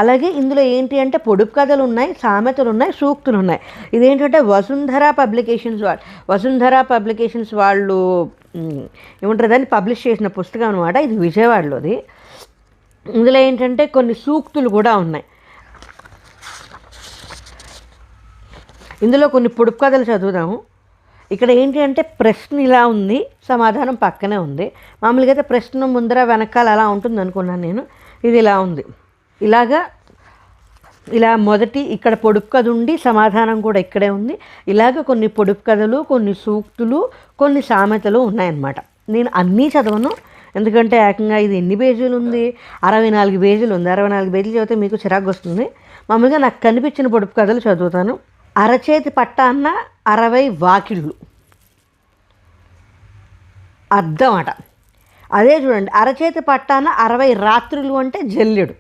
అలాగే ఇందులో ఏంటి అంటే పొడుపు కథలు ఉన్నాయి, సామెతలు ఉన్నాయి, సూక్తులు ఉన్నాయి. ఇదేంటంటే వసుంధర పబ్లికేషన్స్ వాళ్ళు ఏమంటారు దాన్ని పబ్లిష్ చేసిన పుస్తకం అనమాట. ఇది విజయవాడలోది. ఇందులో ఏంటంటే కొన్ని సూక్తులు కూడా ఉన్నాయి. ఇందులో కొన్ని పొడుపు కథలు చదువుదాము. ఇక్కడ ఏంటి అంటే ప్రశ్న ఇలా ఉంది, సమాధానం పక్కనే ఉంది. మామూలుగా అయితే ప్రశ్న ముందర వెనకాల అలా ఉంటుంది అనుకున్నాను నేను. ఇది ఇలా ఉంది. ఇలా మొదటి ఇక్కడ పొడుపు కథ ఉండి సమాధానం కూడా ఇక్కడే ఉంది. ఇలాగ కొన్ని పొడుపు కథలు, కొన్ని సూక్తులు, కొన్ని సామెతలు ఉన్నాయన్నమాట. నేను అన్నీ చదవను, ఎందుకంటే ఏకంగా ఇది ఎన్ని పేజీలు ఉంది, 64 పేజీలు ఉంది. 64 పేజీలు చదివితే మీకు చిరాకు వస్తుంది. మామూలుగా నాకు కనిపించిన పొడుపు కథలు చదువుతాను. అరచేతి పట్టాన్న 60 వాకిళ్ళు అర్థం అట. అదే చూడండి, అరచేతి పట్టాన 60 రాత్రులు అంటే జల్లెడు.